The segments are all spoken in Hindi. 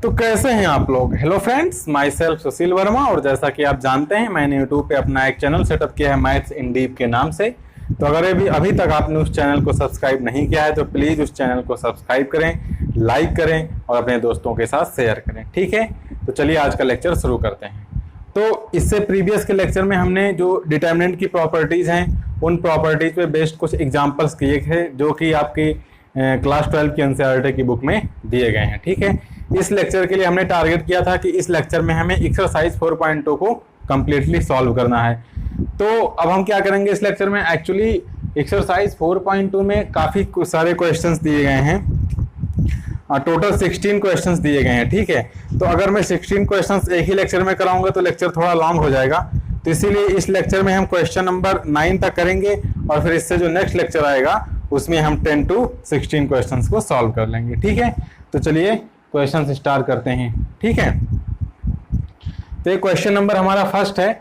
तो कैसे हैं आप लोग। हेलो फ्रेंड्स, माई सेल्फ सुशील वर्मा। और जैसा कि आप जानते हैं, मैंने यूट्यूब पे अपना एक चैनल सेटअप किया है मैथ्स इन डीप के नाम से। तो अगर अभी तक आपने उस चैनल को सब्सक्राइब नहीं किया है तो प्लीज़ उस चैनल को सब्सक्राइब करें, लाइक करें और अपने दोस्तों के साथ शेयर करें। ठीक है, तो चलिए आज का लेक्चर शुरू करते हैं। तो इससे प्रीवियस के लेक्चर में हमने जो डिटर्मिनेंट की प्रॉपर्टीज़ हैं उन प्रॉपर्टीज़ पे बेस्ड कुछ एग्जांपल्स किए थे जो कि आपकी क्लास 12 की एनसीईआरटी की बुक में दिए गए हैं। ठीक है, इस लेक्चर के लिए हमने टारगेट किया था कि इस लेक्चर में हमें एक्सरसाइज 4.2 को कम्प्लीटली सॉल्व करना है। तो अब हम क्या करेंगे इस लेक्चर में, एक्चुअली एक्सरसाइज 4.2 में काफ़ी सारे क्वेश्चंस दिए गए हैं, टोटल 16 क्वेश्चंस दिए गए हैं। ठीक है, तो अगर मैं 16 क्वेश्चंस एक ही लेक्चर में कराऊंगा तो लेक्चर थोड़ा लॉन्ग हो जाएगा। तो इसीलिए इस लेक्चर में हम क्वेश्चन नंबर 9 तक करेंगे और फिर इससे जो नेक्स्ट लेक्चर आएगा उसमें हम 10 to 16 क्वेश्चंस को सॉल्व कर लेंगे। ठीक है, तो चलिए क्वेश्चन स्टार्ट करते हैं। ठीक है, तो ये क्वेश्चन नंबर हमारा फर्स्ट है।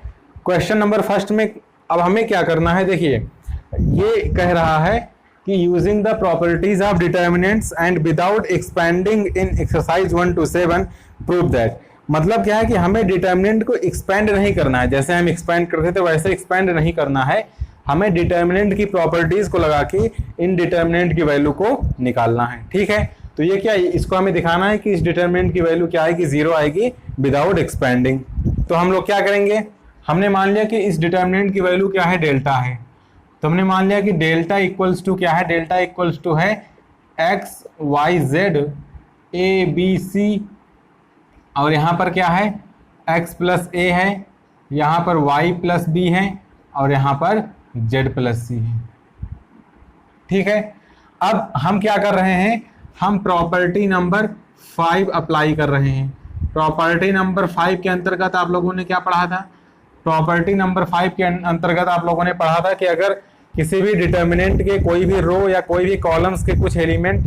क्वेश्चन नंबर फर्स्ट में अब हमें क्या करना है, देखिए ये कह रहा है कि using the properties of determinants and without expanding in exercise 1 to 7 prove that. मतलब क्या है कि हमें डिटर्मिनेंट को एक्सपेंड नहीं करना है, जैसे हम एक्सपेंड करते थे वैसे एक्सपेंड नहीं करना है, हमें डिटर्मिनेंट की प्रॉपर्टीज को लगा के इन डिटर्मिनेंट की वैल्यू को निकालना है। ठीक है, तो ये क्या, इसको हमें दिखाना है कि इस डिटर्मिनेंट की वैल्यू क्या आएगी, 0 आएगी विदाउट एक्सपेंडिंग। तो हम लोग क्या करेंगे, हमने मान लिया कि इस डिटर्मिनेंट की वैल्यू क्या है, डेल्टा है। तो हमने मान लिया कि डेल्टा इक्वल्स टू क्या है, डेल्टा इक्वल्स टू है X Y Z A B C, और यहाँ पर क्या है x प्लस ए है, यहाँ पर y प्लस बी है और यहाँ पर z प्लस सी है। ठीक है, अब हम क्या कर रहे हैं, हम प्रॉपर्टी नंबर 5 अप्लाई कर रहे हैं। प्रॉपर्टी नंबर 5 के अंतर्गत आप लोगों ने क्या पढ़ा था, प्रॉपर्टी नंबर 5 के अंतर्गत आप लोगों ने पढ़ा था कि अगर किसी भी डिटर्मिनेंट के कोई भी रो या कोई भी कॉलम्स के कुछ एलिमेंट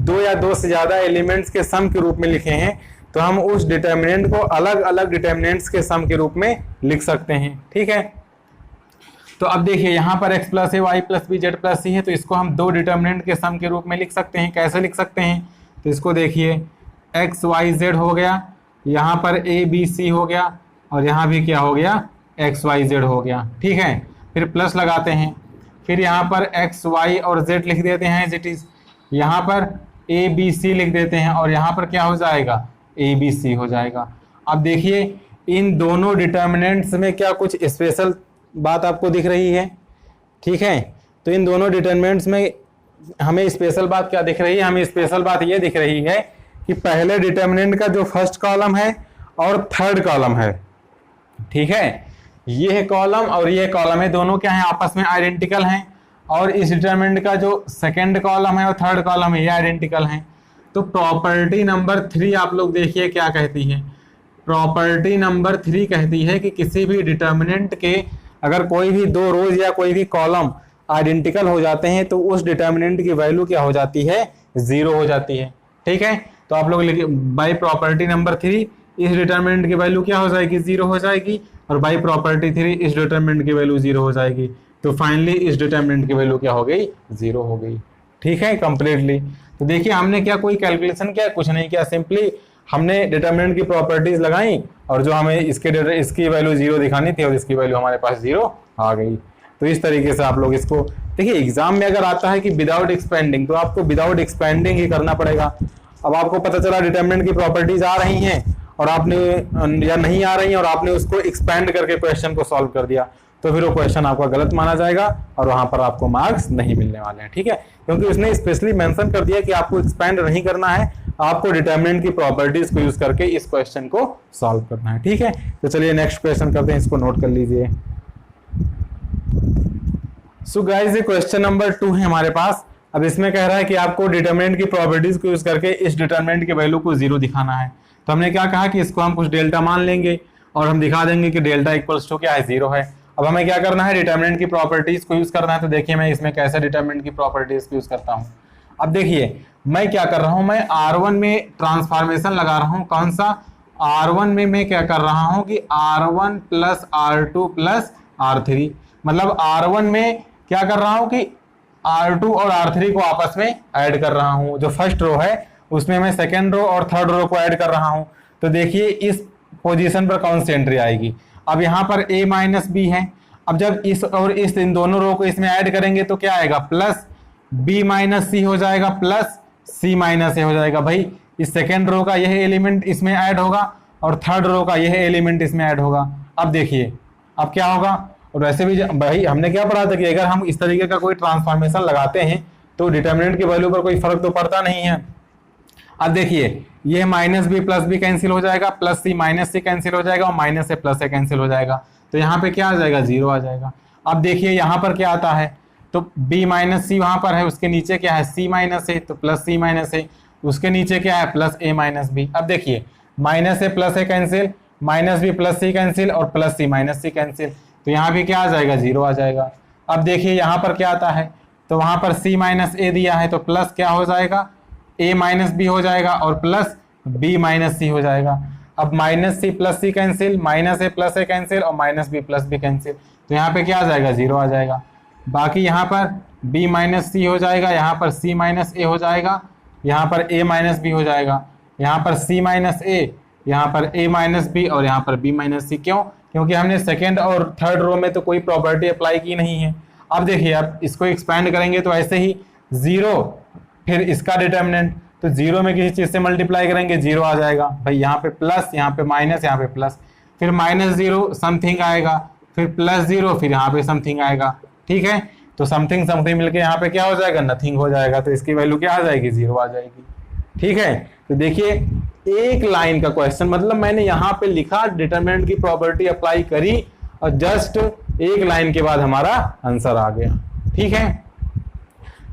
2 या 2 से ज़्यादा एलिमेंट्स के सम के रूप में लिखे हैं तो हम उस डिटर्मिनेंट को अलग अलग डिटर्मिनेंट्स के सम के रूप में लिख सकते हैं। ठीक है, तो अब देखिए यहाँ पर x plus a y plus b z plus c है, तो इसको हम 2 डिटर्मिनेंट के सम के रूप में लिख सकते हैं। कैसे लिख सकते हैं, तो इसको देखिए x y z हो गया, यहाँ पर a b c हो गया और यहाँ भी क्या हो गया, x y z हो गया। ठीक है, फिर प्लस लगाते हैं, फिर यहाँ पर x y और z लिख देते हैं एज इट इज, यहाँ पर a b c लिख देते हैं और यहाँ पर क्या हो जाएगा, ए बी सी हो जाएगा। अब देखिए इन दोनों डिटर्मिनेंट्स में क्या कुछ स्पेशल बात आपको दिख रही है। ठीक है, तो इन दोनों डिटर्मिनेंट्स में हमें स्पेशल बात क्या दिख रही है, हमें स्पेशल बात ये दिख रही है कि पहले डिटर्मिनेंट का जो फर्स्ट कॉलम है और थर्ड कॉलम है, ठीक है, ये है कॉलम और ये कॉलम है, दोनों क्या है, आपस में आइडेंटिकल हैं। और इस डिटर्मिनेंट का जो सेकेंड कॉलम है और थर्ड कॉलम है ये आइडेंटिकल हैं। तो प्रॉपर्टी नंबर 3 आप लोग देखिए क्या कहती है, प्रॉपर्टी नंबर 3 कहती है कि किसी भी डिटर्मिनेंट के अगर कोई भी 2 रोज या कोई भी कॉलम आइडेंटिकल हो जाते हैं तो उस डिटर्मिनेंट की वैल्यू क्या हो जाती है, 0 हो जाती है। ठीक है, तो आप लोग लिखिए बाय प्रॉपर्टी नंबर 3 इस डिटर्मिनेंट की वैल्यू क्या हो जाएगी, 0 हो जाएगी, और बाय प्रॉपर्टी 3 इस डिटर्मिनेंट की वैल्यू 0 हो जाएगी। तो फाइनली इस डिटर्मिनेंट की वैल्यू क्या हो गई, 0 हो गई। ठीक है, कंप्लीटली। तो देखिए हमने क्या कोई कैलकुलेशन किया, कुछ नहीं किया, सिंपली हमने डिटर्मिनेंट की प्रॉपर्टीज लगाई और जो हमें इसकी वैल्यू 0 दिखानी थी और इसकी वैल्यू हमारे पास 0 आ गई। तो इस तरीके से आप लोग इसको देखिए, एग्जाम में अगर आता है कि विदाउट एक्सपेंडिंग तो आपको विदाउट एक्सपेंडिंग ही करना पड़ेगा। अब आपको पता चला डिटर्मिनेंट की प्रॉपर्टीज आ रही हैं और आपने या नहीं आ रही हैं और आपने उसको एक्सपेंड करके क्वेश्चन को सॉल्व कर दिया तो फिर वो क्वेश्चन आपका गलत माना जाएगा और वहां पर आपको मार्क्स नहीं मिलने वाले हैं। ठीक है, क्योंकि उसने स्पेशली मेंशन कर दिया कि आपको एक्सपेंड नहीं करना है, आपको डिटर्मिनेंट की प्रॉपर्टीज को यूज करके इस क्वेश्चन को सॉल्व करना है। ठीक है, तो चलिए नेक्स्ट क्वेश्चन करते हैं, इसको नोट कर लीजिए। सो गाइस ये क्वेश्चन नंबर 2 है हमारे पास। अब इसमें कह रहा है कि आपको डिटर्मिनेंट की प्रॉपर्टीज को यूज करके इस डिटर्मिनेंट की वैल्यू को 0 दिखाना है। तो हमने क्या कहा कि इसको हम कुछ डेल्टा मान लेंगे और हम दिखा देंगे कि डेल्टा इक्वल्स टू क्या है, 0 है। अब हमें क्या करना है, डिटर्मिनेंट की प्रॉपर्टीज को यूज करना है। तो देखिए मैं इसमें कैसे डिटर्मिनेंट की प्रॉपर्टीज को यूज करता हूँ। अब देखिए मैं क्या कर रहा हूँ, मैं R1 में ट्रांसफॉर्मेशन लगा रहा हूँ। कौन सा, R1 में मैं क्या कर रहा हूँ कि R1 plus R2 plus R3, मतलब R1 में क्या कर रहा हूँ कि R2 और R3 को आपस में ऐड कर रहा हूँ। जो फर्स्ट रो है उसमें मैं सेकेंड रो और थर्ड रो को ऐड कर रहा हूं। तो देखिए इस पोजीशन पर कौन सी एंट्री आएगी। अब यहाँ पर a माइनस बी है। अब जब इस और इस इन दोनों रो को इसमें ऐड करेंगे तो क्या आएगा, प्लस b माइनस सी हो जाएगा प्लस c माइनस ए हो जाएगा। भाई इस सेकेंड रो का यह एलिमेंट इसमें ऐड होगा और थर्ड रो का यह एलिमेंट इसमें ऐड होगा। अब देखिए अब क्या होगा। और वैसे भी भाई हमने क्या पढ़ा था कि अगर हम इस तरीके का कोई ट्रांसफॉर्मेशन लगाते हैं तो डिटर्मिनेंट की वैल्यू पर कोई फर्क तो पड़ता नहीं है। अब देखिए ये minus B plus B cancel हो जाएगा, plus C minus C cancel हो जाएगा और माइनस से प्लस से कैंसिल हो जाएगा। तो यहाँ पे क्या आ जाएगा, जीरो आ जाएगा। अब देखिए यहाँ पर क्या आता है, तो b माइनस सी वहाँ पर है, उसके नीचे क्या है c माइनस ए, तो प्लस सी माइनस ए, उसके नीचे क्या है प्लस a माइनस बी। अब देखिए minus A plus A cancel, minus B plus C cancel और plus C minus C cancel. तो यहाँ भी क्या आ जाएगा, जीरो आ जाएगा। अब देखिए यहाँ पर क्या आता है, तो वहाँ पर c माइनस ए दिया है तो प्लस क्या हो जाएगा, a माइनस बी हो जाएगा और प्लस b माइनस सी हो जाएगा। अब minus C plus C cancel, minus A plus A cancel और minus B plus B cancel. तो यहाँ पे क्या आ जाएगा, जीरो आ जाएगा। बाकी यहाँ पर b माइनस सी हो जाएगा, यहाँ पर c माइनस ए हो जाएगा, यहाँ पर a माइनस बी हो जाएगा, यहाँ पर c माइनस ए, यहाँ पर a माइनस बी और यहाँ पर b माइनस सी। क्यों, क्योंकि हमने सेकेंड और थर्ड रो में तो कोई प्रॉपर्टी अप्लाई की नहीं है। अब देखिए अब इसको एक्सपैंड करेंगे तो ऐसे ही जीरो, फिर इसका डिटर्मिनेंट, तो जीरो में किसी चीज से मल्टीप्लाई करेंगे जीरो आ जाएगा। भाई यहाँ पे प्लस, यहाँ पे माइनस, यहाँ पे प्लस, फिर माइनस जीरो समथिंग आएगा, फिर प्लस जीरो, फिर यहाँ पे समथिंग आएगा। ठीक है, तो समथिंग समथिंग मिलके यहाँ पे क्या हो जाएगा, नथिंग हो जाएगा। तो इसकी वैल्यू क्या आ जाएगी, जीरो आ जाएगी। ठीक है, तो देखिए एक लाइन का क्वेश्चन, मतलब मैंने यहाँ पे लिखा डिटरमिनेंट की प्रॉपर्टी अप्लाई करी और जस्ट एक लाइन के बाद हमारा आंसर आ गया। ठीक है,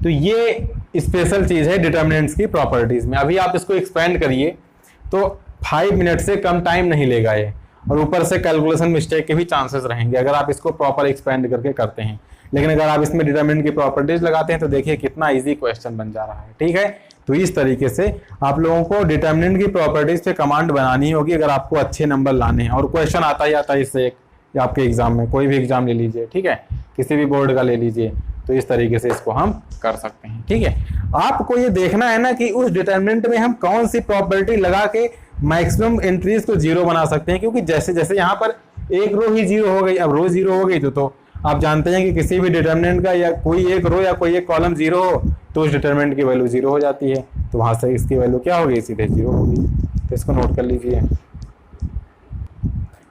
तो ये स्पेशल चीज है डिटरमिनेंट्स की प्रॉपर्टीज में। अभी आप इसको एक्सपेंड करिए तो 5 मिनट से कम टाइम नहीं लेगा ये, और ऊपर से कैलकुलेशन मिस्टेक के भी चांसेस रहेंगे अगर आप इसको प्रॉपर एक्सपेंड करके करते हैं। लेकिन अगर आप इसमें डिटरमिनेंट की प्रॉपर्टीज लगाते हैं तो देखिए कितना इजी क्वेश्चन बन जा रहा है। ठीक है, तो इस तरीके से आप लोगों को डिटरमिनेंट की प्रॉपर्टीज पे कमांड बनानी होगी अगर आपको अच्छे नंबर लाने हैं। और क्वेश्चन आता ही आता है इससे एक आपके एग्जाम में, कोई भी एग्जाम ले लीजिए, ठीक है, किसी भी बोर्ड का ले लीजिए, तो इस तरीके से इसको हम कर सकते हैं। ठीक है, आपको ये देखना है ना कि उस डिटरमिनेंट में हम कौन सी प्रॉपर्टी लगा के मैक्सिमम एंट्रीज को जीरो बना सकते हैं, क्योंकि जैसे जैसे यहाँ पर एक रो ही जीरो हो गई, अब रो जीरो हो गई तो आप जानते हैं कि किसी भी डिटरमिनेंट का या कोई एक रो या कोई एक कॉलम जीरो हो तो उस डिटरमिनेंट की वैल्यू जीरो हो जाती है। तो वहां से इसकी वैल्यू क्या होगी, सीधे जीरो होगी। तो इसको नोट कर लीजिए।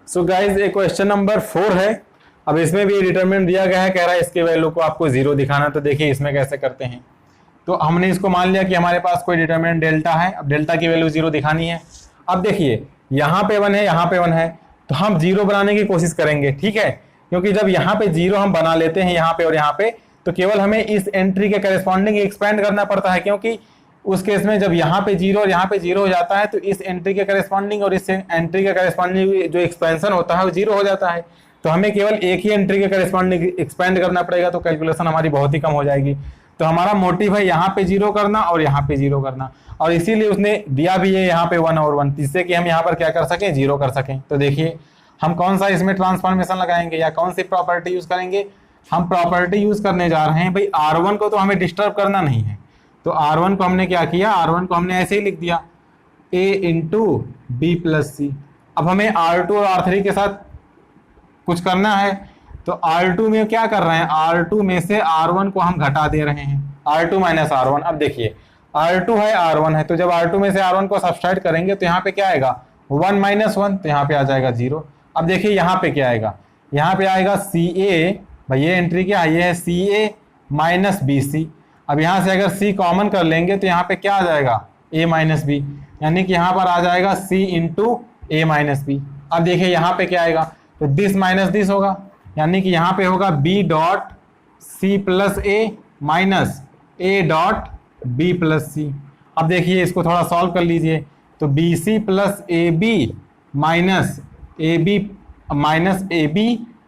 सो गाइज ये क्वेश्चन नंबर 4 है। अब इसमें भी डिटरमिनेंट दिया गया है, कह रहा है इसकी वैल्यू को आपको जीरो दिखाना। तो देखिए इसमें कैसे करते हैं। तो हमने इसको मान लिया कि हमारे पास कोई डिटरमिनेंट डेल्टा है। अब डेल्टा की वैल्यू जीरो दिखानी है। अब देखिए यहाँ पे 1 है, यहाँ पे 1 है, तो हम जीरो बनाने की कोशिश करेंगे। ठीक है, क्योंकि जब यहाँ पे जीरो हम बना लेते हैं यहाँ पे और यहाँ पे, तो केवल हमें इस एंट्री के करस्पॉन्डिंग एक्सपेंड करना पड़ता है, क्योंकि उस केस में जब यहाँ पे जीरो और यहाँ पे जीरो हो जाता है तो इस एंट्री के करस्पॉन्डिंग और इस एंट्री के करस्पॉन्डिंग जो एक्सपेंशन होता है वो जीरो हो जाता है। तो हमें केवल एक ही एंट्री के करस्पॉन्डिंग एक्सपेंड करना पड़ेगा, तो कैलकुलेशन हमारी बहुत ही कम हो जाएगी। तो हमारा मोटिव है यहाँ पे जीरो करना और यहाँ पे जीरो करना, और इसीलिए उसने दिया भी है यहाँ पे 1 और 1, जिससे कि हम यहाँ पर क्या कर सकें, जीरो कर सकें। तो देखिए हम कौन सा इसमें ट्रांसफॉर्मेशन लगाएंगे या कौन सी प्रॉपर्टी यूज करेंगे। हम प्रॉपर्टी यूज करने जा रहे हैं भाई R1 को तो हमें डिस्टर्ब करना नहीं है। तो R1 को हमने क्या किया, R1 को हमने ऐसे ही लिख दिया a इंटू बी प्लस सी। अब हमें R2 और R3 के साथ कुछ करना है, तो R2 में क्या कर रहे हैं, R2 में से R1 को हम घटा दे रहे हैं, R2 माइनस R1। अब देखिए R2 है R1 है, तो जब R2 में से R1 को सब्सट्रैक्ट करेंगे तो यहाँ पे क्या आएगा, 1 माइनस 1, तो यहाँ पे आ जाएगा जीरो। अब देखिए यहाँ पे क्या आएगा, यहाँ पे आएगा CA, भाई ये एंट्री क्या है, ये है CA माइनस BC। अब यहाँ से अगर C कॉमन कर लेंगे तो यहाँ पे क्या आ जाएगा, A माइनस बी, यानी कि यहाँ पर आ जाएगा C into A minus B. अब देखिए यहाँ पे क्या आएगा, तो दिस माइनस दिस होगा, यानी कि यहाँ पे होगा B dot C plus A minus A dot B plus C। अब देखिए इसको थोड़ा सॉल्व कर लीजिए, तो BC plus AB minus AB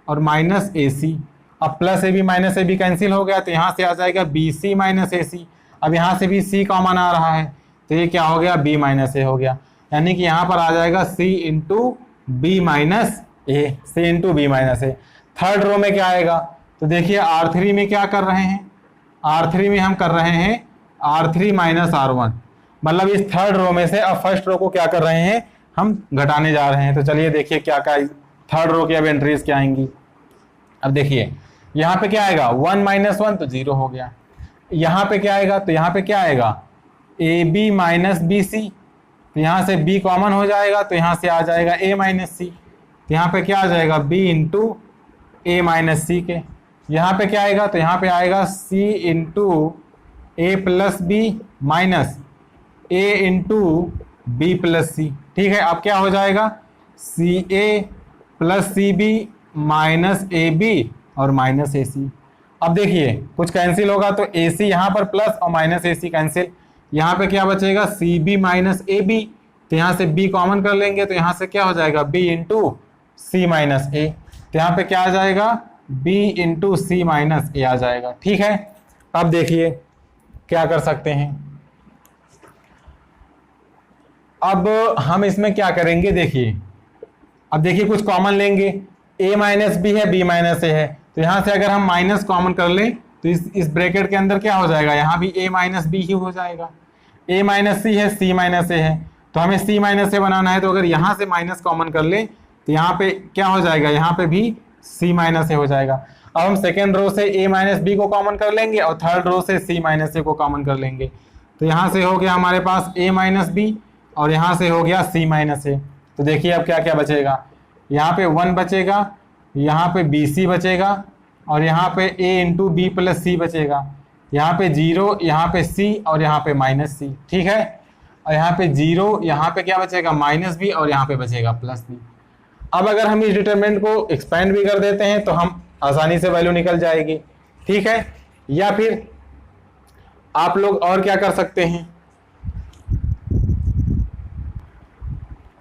और माइनस AC। अब plus AB minus AB cancel हो गया, तो यहाँ से आ जाएगा BC माइनस AC। अब यहाँ से भी C कॉमन आ रहा है, तो ये क्या हो गया, B माइनस A हो गया, यानी कि यहाँ पर आ जाएगा C into B minus A, C into B minus A। Third row में क्या आएगा, तो देखिए R3 में क्या कर रहे हैं, R3 में हम कर रहे हैं R3 माइनस R1। मतलब इस थर्ड रो में से अब फर्स्ट रो को क्या कर रहे हैं, हम घटाने जा रहे हैं। तो चलिए देखिए क्या क्या थर्ड रो की अब एंट्रीज क्या आएंगी। अब देखिए यहाँ पे क्या आएगा 1 - 1 तो 0 हो गया। यहाँ पे क्या आएगा, तो यहाँ पे क्या आएगा AB - BC, तो यहाँ से B कॉमन हो जाएगा, तो यहाँ से आ जाएगा A - C, तो यहाँ पे क्या आ जाएगा B इंटू A - C के। यहाँ पे क्या आएगा, तो यहाँ पे आएगा C into A plus B minus A into B plus C। ठीक है, अब क्या हो जाएगा CA plus CB minus AB और माइनस AC। अब देखिए कुछ कैंसिल होगा तो AC यहाँ पर प्लस और माइनस AC कैंसिल। यहाँ पे क्या बचेगा CB माइनस AB, तो यहाँ से B कॉमन कर लेंगे, तो यहाँ से क्या हो जाएगा B into C minus A, तो यहाँ पे क्या आ जाएगा B into C minus A आ जाएगा। ठीक है, अब देखिए क्या कर सकते हैं। अब हम इसमें क्या करेंगे, देखिए अब देखिए कुछ कॉमन लेंगे, A माइनस B है, B माइनस A है, तो यहाँ से अगर हम माइनस कॉमन कर लें तो इस ब्रैकेट के अंदर क्या हो जाएगा, यहाँ भी A माइनस B ही हो जाएगा। A माइनस C है, C माइनस A है, तो हमें C माइनस A बनाना है, तो अगर यहाँ से माइनस कॉमन कर लें तो यहाँ पे क्या हो जाएगा, यहाँ पे भी C माइनस A हो जाएगा। अब हम सेकेंड रो से A माइनस B को कॉमन कर लेंगे और थर्ड रो से C माइनस A को कॉमन कर लेंगे, तो यहाँ से हो गया हमारे पास A माइनस B और यहाँ से हो गया C माइनस A। तो देखिए अब क्या क्या बचेगा, यहाँ पे 1 बचेगा, यहाँ पे BC बचेगा और यहाँ पे A into B plus C बचेगा, यहाँ पे 0, यहाँ पे C और यहाँ पे माइनस C। ठीक है, और यहाँ पे 0, यहाँ पे क्या बचेगा माइनस B और यहाँ पे बचेगा प्लस B। अब अगर हम इस डिटरमिनेंट को एक्सपेंड भी कर देते हैं तो हम आसानी से वैल्यू निकल जाएगी। ठीक है, या फिर आप लोग और क्या कर सकते हैं,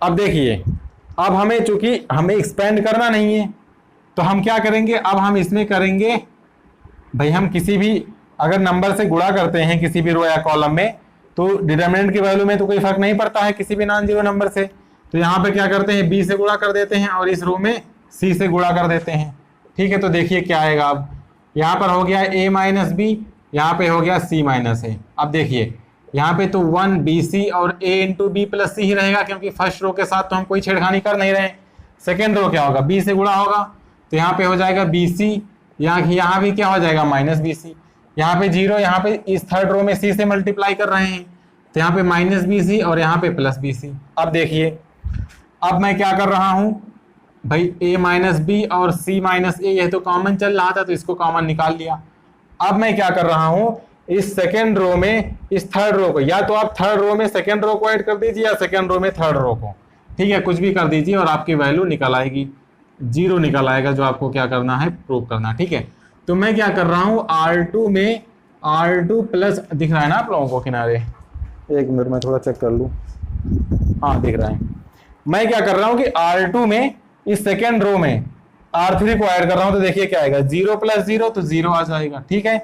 अब देखिए अब हमें चूंकि हमें एक्सपेंड करना नहीं है तो हम क्या करेंगे, अब हम इसमें करेंगे भाई, हम किसी भी अगर नंबर से गुणा करते हैं किसी भी रो या कॉलम में तो डिटरमिनेंट की वैल्यू में तो कोई फर्क नहीं पड़ता है किसी भी नॉन जीरो नंबर से। तो यहाँ पे क्या करते हैं B से गुणा कर देते हैं और इस रो में C से गुणा कर देते हैं। ठीक है, तो देखिए क्या आएगा, अब यहाँ पर हो गया A माइनस B, यहाँ पे हो गया C माइनस A। अब देखिए यहाँ पे तो 1 BC और A into B plus C ही रहेगा क्योंकि फर्स्ट रो के साथ तो हम कोई छेड़खानी कर नहीं रहे। सेकेंड रो क्या होगा, B से गुणा होगा, तो यहाँ पे हो जाएगा BC, यहाँ भी क्या हो जाएगा माइनस BC, यहाँ पे 0, यहाँ पे इस थर्ड रो में C से मल्टीप्लाई कर रहे हैं तो यहाँ पे माइनस BC और यहाँ पे प्लस BC। अब देखिए अब मैं क्या कर रहा हूँ भाई, A माइनस B और C माइनस A यह तो कॉमन चल रहा था तो इसको कॉमन निकाल लिया। अब मैं क्या कर रहा हूँ, इस सेकेंड रो में इस थर्ड रो को, या तो आप थर्ड रो में सेकेंड रो को ऐड कर दीजिए या सेकेंड रो में थर्ड रो को, ठीक है, कुछ भी कर दीजिए और आपकी वैल्यू निकल आएगी, 0 निकल आएगा जो आपको क्या करना है प्रूव करना। ठीक है, तो मैं क्या कर रहा हूँ R2 में R2 प्लस, दिख रहा है ना आप लोगों को किनारे, एक मिनट में थोड़ा चेक कर लूँ, हाँ दिख रहा है। मैं क्या कर रहा हूँ कि R2 में इस सेकेंड रो में R3 को ऐड कर रहा हूँ, तो देखिए क्या आएगा 0 प्लस 0 तो 0 आ जाएगा। ठीक है,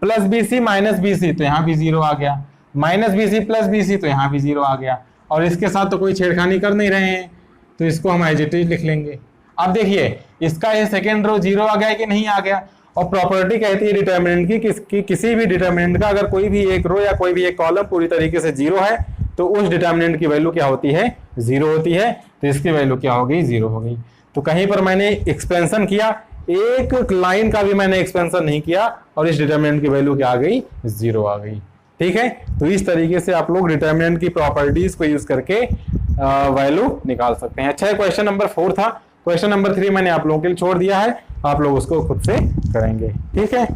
प्लस BC माइनस BC तो यहाँ भी 0 आ गया, माइनस BC प्लस BC तो यहाँ भी 0 आ गया, और इसके साथ तो कोई छेड़खानी कर नहीं रहे हैं तो इसको हम एज इट इज लिख लेंगे। अब देखिए इसका ये सेकेंड रो 0 आ गया कि नहीं आ गया, और प्रॉपर्टी कहती है डिटरमिनेंट की किसी भी डिटरमिनेंट का अगर कोई भी एक रो या कोई भी एक कॉलम पूरी तरीके से 0 है तो उस डिटरमिनेंट की वैल्यू क्या होती है 0 होती है, तो इसकी वैल्यू क्या हो गई 0 हो गई। तो कहीं पर मैंने एक्सपेंशन किया, एक लाइन का भी मैंने एक्सपेंशन नहीं किया और इस डिटरमिनेंट की वैल्यू क्या आ गई 0 आ गई। ठीक है, तो इस तरीके से आप लोग डिटरमिनेंट की प्रॉपर्टीज को यूज करके वैल्यू निकाल सकते हैं। अच्छा है, क्वेश्चन नंबर 4 था, क्वेश्चन नंबर 3 मैंने आप लोगों के लिए छोड़ दिया है, आप लोग उसको खुद से करेंगे। ठीक है,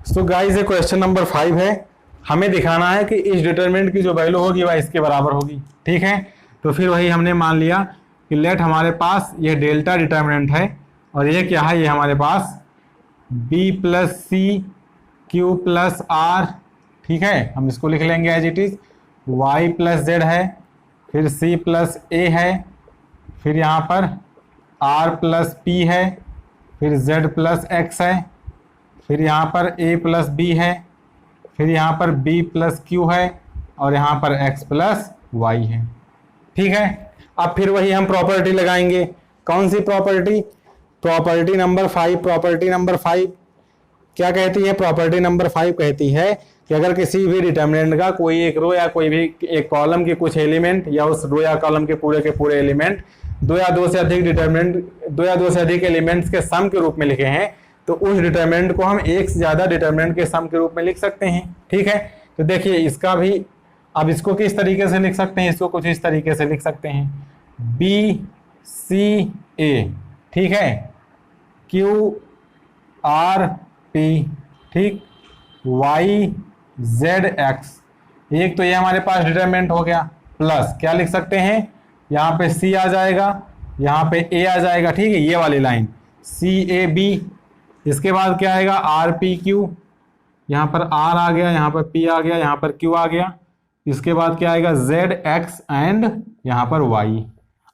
सो गाइस ये क्वेश्चन नंबर 5 है, हमें दिखाना है कि इस डिटरमिनेंट की जो वैल्यू होगी वह इसके बराबर होगी। ठीक है, तो फिर वही हमने मान लिया कि लेट हमारे पास ये डेल्टा डिटरमिनेंट है और ये क्या है, ये हमारे पास B plus C Q plus R, ठीक है, हम इसको लिख लेंगे as it is, Y plus Z है, फिर C प्लस A है, फिर यहाँ पर R प्लस P है, फिर Z प्लस X है, फिर यहाँ पर A प्लस B है, फिर यहाँ पर B प्लस Q है और यहाँ पर X प्लस Y है। ठीक है, अब फिर वही हम प्रॉपर्टी लगाएंगे, कौन सी property, property number 5। Property number 5 क्या कहती है, प्रॉपर्टी नंबर 5 कहती है कि कि अगर किसी भी डिटर्मिनेंट का कोई एक रो या कोई भी एक कॉलम के कुछ एलिमेंट या उस रो या कॉलम के पूरे एलिमेंट दो या दो से अधिक एलिमेंट्स के सम के रूप में लिखे हैं, तो उस डिटर्मिनेंट को हम एक से ज्यादा डिटर्मिनेंट के सम के रूप में लिख सकते हैं। ठीक है, तो देखिए इसका भी अब इसको किस तरीके से लिख सकते हैं, इसको कुछ इस तरीके से लिख सकते हैं, बी सी ए, ठीक है, क्यू आर पी, ठीक, वाई जेड एक्स, एक तो ये हमारे पास डिटरमिनेंट हो गया, प्लस क्या लिख सकते हैं, यहाँ पे सी आ जाएगा, यहाँ पे ए आ जाएगा, ठीक है, ये वाली लाइन सी ए बी, इसके बाद क्या आएगा आर पी क्यू, यहाँ पर आर आ गया, यहाँ पर पी आ गया, यहाँ पर क्यू आ गया, इसके बाद क्या आएगा जेड एक्स एंड यहाँ पर वाई।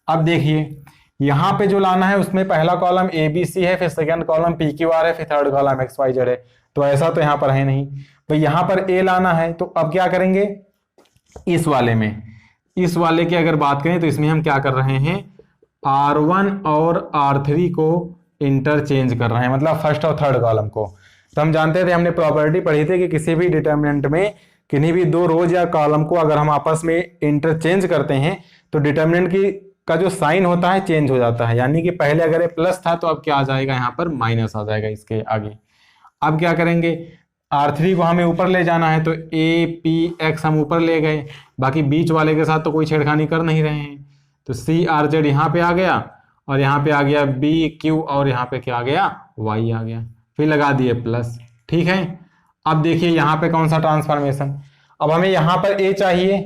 अब देखिए यहाँ पे जो लाना है उसमें पहला कॉलम ए बी सी है, फिर second column P Q R है, फिर third column X Y Z है, तो ऐसा तो यहाँ पर है नहीं, तो यहाँ पर ए लाना है, तो अब क्या करेंगे इस वाले में, इस वाले की अगर बात करें तो इसमें हम क्या कर रहे हैं, R1 और R3 को इंटरचेंज कर रहे हैं, मतलब फर्स्ट और थर्ड कॉलम को। तो हम जानते थे, हमने प्रॉपर्टी पढ़ी थी कि किसी भी डिटर्मिनेंट में किन्हीं भी दो रोज या कॉलम को अगर हम आपस में इंटरचेंज करते हैं तो डिटर्मिनेंट की का जो साइन होता है चेंज हो जाता है, यानी कि पहले अगर ये प्लस था तो अब क्या आ जाएगा, यहाँ पर माइनस आ जाएगा इसके आगे। अब क्या करेंगे, R3 को हमें ऊपर ले जाना है, तो ए पी एक्स हम ऊपर ले गए, बाकी बीच वाले के साथ तो कोई छेड़खानी कर नहीं रहे हैं, तो सी आर जेड यहाँ पे आ गया और यहाँ पे आ गया बी क्यू और यहाँ पे क्या आ गया वाई आ गया, फिर लगा दिए प्लस। ठीक है, अब देखिए यहाँ पे कौन सा ट्रांसफॉर्मेशन, अब हमें यहाँ पर ए चाहिए,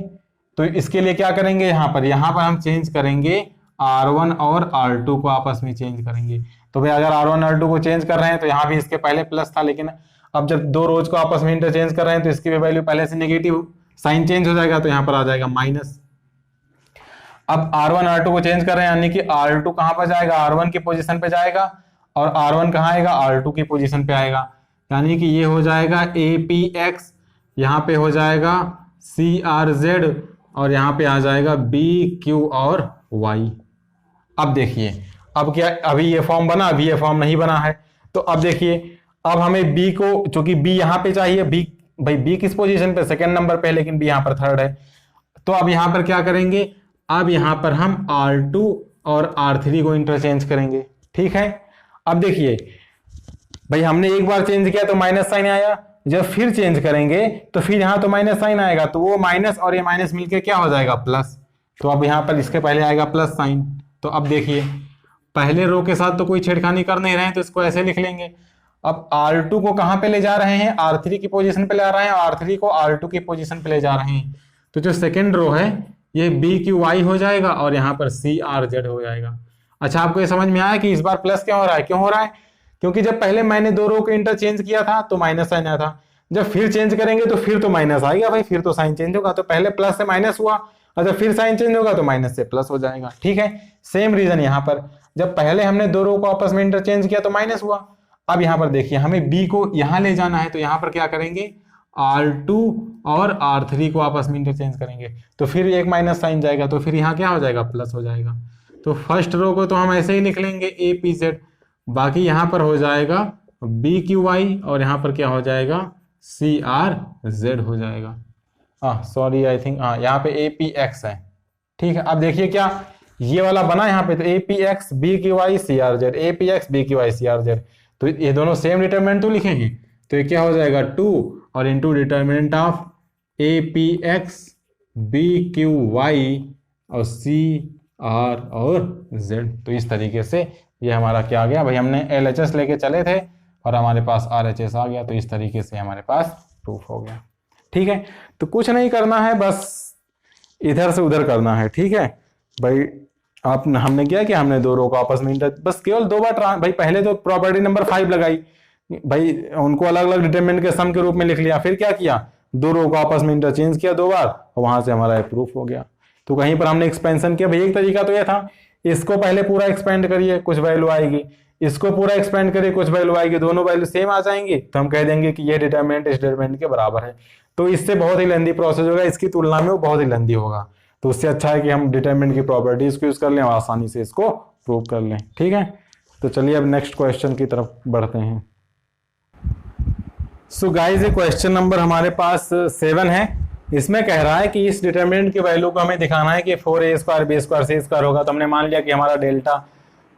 तो इसके लिए क्या करेंगे, यहाँ पर हम चेंज करेंगे R1 और R2 को आपस में चेंज करेंगे। तो भाई अगर R1 R2 को चेंज कर रहे हैं तो यहाँ भी इसके पहले प्लस था, लेकिन अब जब दो रोज को आपस में इंटरचेंज कर रहे हैं तो इसकी भी वैल्यू पहले से नेगेटिव साइन चेंज हो जाएगा, तो यहाँ पर आ जाएगा माइनस। अब R1 R2 को चेंज कर रहे हैं, यानी कि R2 कहाँ पर जाएगा, R1 की पोजीशन पे जाएगा और R1 कहाँ आएगा, R2 की पोजीशन पे आएगा, यानी कि ये हो जाएगा APX, यहाँ पे हो जाएगा CRZ और यहाँ पे आ जाएगा BQ और Y। अब देखिए अब क्या, अभी ये फॉर्म बना, अभी ये फॉर्म नहीं बना है, तो अब देखिए अब हमें B को, चूंकि B यहाँ पे चाहिए, B भाई B किस पोजीशन पे, सेकंड नंबर पे, लेकिन B यहाँ पर थर्ड है, तो अब यहाँ पर क्या करेंगे, अब यहाँ पर हम R2 और R3 को इंटरचेंज करेंगे। ठीक है, अब देखिए भाई हमने एक बार चेंज किया तो माइनस साइन आया, जब फिर चेंज करेंगे तो फिर यहाँ तो माइनस साइन आएगा, तो वो माइनस और ये माइनस मिलके क्या हो जाएगा प्लस, तो अब यहाँ पर इसके पहले आएगा प्लस साइन। तो अब देखिए पहले रो के साथ तो कोई छेड़खानी कर नहीं रहे हैं, तो इसको ऐसे लिख लेंगे। अब R2 को कहाँ पे ले जा रहे हैं, R3 की पोजीशन पे ले आ रहे हैं, और R3 को R2 की पोजीशन पे ले जा रहे हैं, तो जो सेकेंड रो है ये BQY हो जाएगा और यहाँ पर CRZ हो जाएगा। अच्छा, आपको ये समझ में आया कि इस बार प्लस क्यों हो रहा है, क्यों हो रहा है, क्योंकि जब पहले मैंने दो रो को इंटरचेंज किया था तो माइनस साइन आया था, जब फिर चेंज करेंगे तो फिर तो माइनस आएगा भाई, फिर तो साइन चेंज होगा, तो पहले प्लस से माइनस हुआ और जब फिर साइन चेंज होगा तो माइनस से प्लस हो जाएगा। ठीक है, सेम रीजन यहाँ पर, जब पहले हमने दो रो को आपस में इंटरचेंज किया तो माइनस हुआ। अब यहाँ पर देखिए हमें B को यहाँ ले जाना है, तो यहाँ पर क्या करेंगे, R2 और R3 को आपस में इंटरचेंज करेंगे, तो फिर एक माइनस साइन जाएगा, तो फिर यहाँ क्या हो जाएगा प्लस हो जाएगा। तो फर्स्ट रो को तो हम ऐसे ही लिख लेंगे APZ, बाकी यहाँ पर हो जाएगा BQY और यहाँ पर क्या हो जाएगा CRZ हो जाएगा। सॉरी आई थिंक यहाँ पे APX है। ठीक है, अब देखिए क्या ये वाला बना यहाँ पे, तो APX BQY CRZ, APX BQY CRZ, तो ये दोनों सेम डिटरमिनेंट तो लिखेंगे, तो ये क्या हो जाएगा 2 और into determinant of APX BQY और CR और Z। तो इस तरीके से ये हमारा क्या आ गया भाई, हमने LHS लेके चले थे और हमारे पास RHS आ गया, तो इस तरीके से हमारे पास प्रूफ हो गया। ठीक है, तो कुछ नहीं करना है, बस इधर से उधर करना है। ठीक है भाई, हमने किया कि हमने दो रो को आपस में बस केवल दो बार भाई, पहले तो प्रॉपर्टी नंबर 5 लगाई भाई, उनको अलग अलग डिटरमिनेंट के सम के रूप में लिख लिया, फिर क्या किया, दो रो को आपस में इंटरचेंज किया दो बार और वहां से हमारा प्रूफ हो गया। तो कहीं पर हमने एक्सपेंशन किया भाई, एक तरीका तो यह था, इसको पहले पूरा एक्सपेंड करिए कुछ वैल्यू आएगी, इसको पूरा एक्सपेंड करिए कुछ वैल्यू आएगी, दोनों वैल्यू सेम आ जाएंगी तो हम कह देंगे कि ये डिटरमिनेंट इस डिटरमिनेंट के बराबर है। तो इससे बहुत ही लेंदी प्रोसेस होगा, इसकी तुलना में वो बहुत ही लेंदी होगा, तो उससे अच्छा है कि हम डिटरमिनेंट की प्रॉपर्टीज को यूज कर लें और आसानी से इसको प्रूव कर लें। ठीक है, तो चलिए अब नेक्स्ट क्वेश्चन की तरफ बढ़ते हैं। सो गाइस ये क्वेश्चन नंबर हमारे पास 7 है। इसमें कह रहा है कि इस डिटर्मिनेंट की वैल्यू को हमें दिखाना है कि 4a square b square c square होगा। तो हमने मान लिया कि हमारा डेल्टा